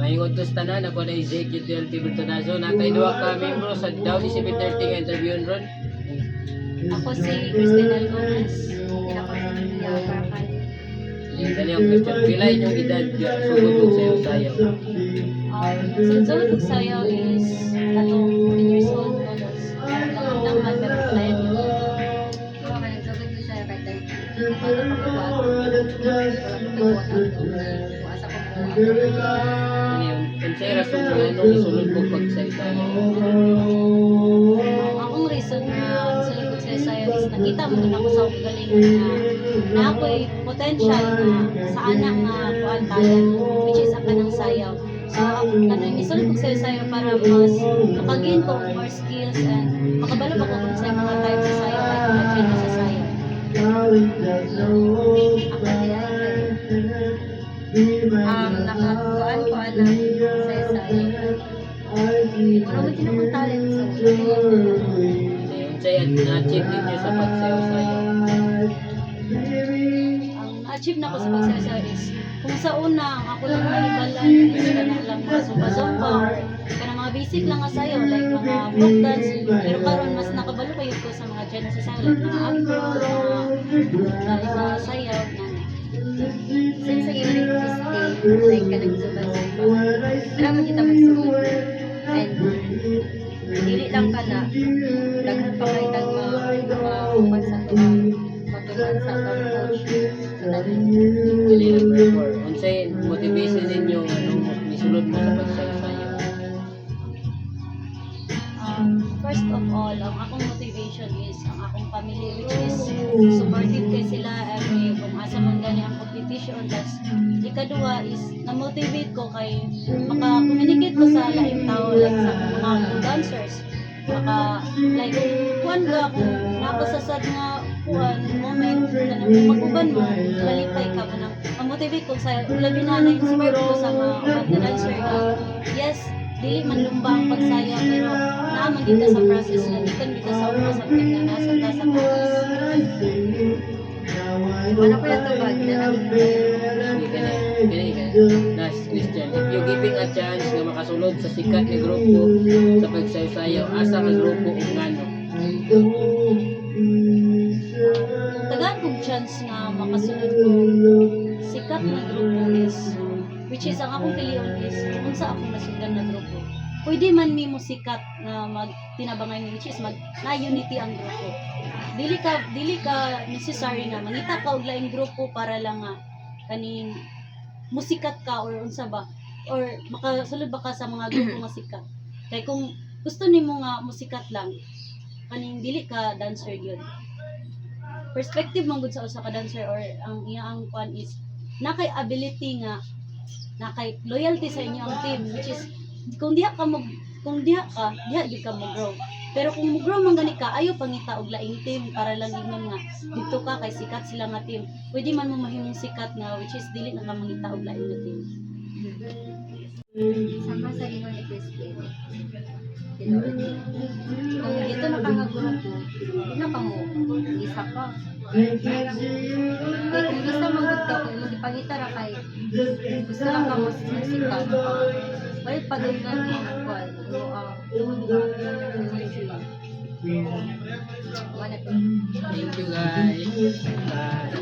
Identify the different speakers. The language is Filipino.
Speaker 1: Mahingon to sa tanan, ako na executive team ito na. So, natay duwa ka membro sa Daw 1730 nga interview ron.
Speaker 2: Ako si Cristina Gomez. Pinakasunod niya Karakay.
Speaker 1: Yung dali ang question, pila inyong edad sugod kong sayo sayo?
Speaker 2: Sunod ko sa'yo is 14 years old. Lang man, pero palayan yun. Ikaw ka nagsugod ko sa'yo kahit tayo. Para pagbabago. Pagbabago ako. Asa ko po.
Speaker 1: Ano yun? Kung sa'yo rason mo anong isulod ko pag sayo sayo?
Speaker 2: Akong reason na sulod ko sa'yo is nakita mo din ako sa galing na ako'y potential na sa anak nga kuan talent which is ang kanang sayaw. So ako kanang isulod ko sa'yo para mas makagain ko more skills and makabalo pa ko kung sa mga type sa sayaw ay mag-train ko sa sayaw. Nakakuan ko anak sa sayaw. Wala mo din akong talent so
Speaker 1: Yung sa'yo na-achieve ninyo sa pagsayo sayo?
Speaker 2: ang na-achieve na ko sa pagsasayaw is kung sa una ako lang nalibalan is ka na lang mga zumba-zumba or ka na mga basic lang nga sayaw like mga folk dance pero karon mas nakabalo kayo ko sa mga genre sa sayaw like mga afro, mga sayaw na since sa iyo like ka nag-zumba-zumba kailangan kita magsuot and dili lang ka na daghan pa kayo ng mga upan sa tuwang matunan sa coach
Speaker 1: Dali lang before. Kung sa'yo motivation ninyo anong isulod mo sa pagsayo sayo?
Speaker 2: First of all, ang akong motivation is ang akong family which is supportive kay sila every kung asa man gani ang competition. Plus, ikaduha is na-motivate ko kay maka-communicate ko sa laing tao like sa mga dancers. Like, kuhan ka kung napasasad nga kuhan, moment na mag-uban mo, malipay ka mo nang ma-motivate ko sa labi na na-inspire ko sa mga dancer na yes, dili man lumba ang pagsaya pero naaman kita sa process na di kan kita sa una sa na nasa ta sa process. Ano ko yung tubag na
Speaker 1: Last question, if you giving a chance nga makasulod sa sikat nga grupo sa pagsayo-sayo, asa ka grupo ug ngano?
Speaker 2: tagaan kong chance nga makasunod ko sikat na grupo is which is ang akong piliyon is unsa akong nasugdan na grupo. Pwede man mi mo sikat na magtinabangay ni which is na unity ang grupo. Dili ka necessary nga mangita ka og laing grupo para lang nga kaning musikat ka or unsa ba or makasulod ba ka sa mga grupo nga sikat. Kay kung gusto nimo nga musikat lang kaning dili ka dancer gyud. Perspective man gud sa usa ka dancer or ang iyang kwan is nakay ability nga nakay loyalty sa inyo ang team which is kung diha di ka mo grow. Pero kung mo-grow man gani ka, ayo pangita og laing team para lang ingon nga dito ka kay sikat sila nga team. Pwede man mo mahimong sikat nga which is dili na ka mangita og laing nga team. Sama sa ingon ni Crispin. Kung dito na ka nga grupo, di na ka mo isa pa. Kung isa magod ka, kung magpangita ra kay gusto lang ka mo sikat. Balik pa doon lang yung kuwan.
Speaker 1: Thank you guys. Bye.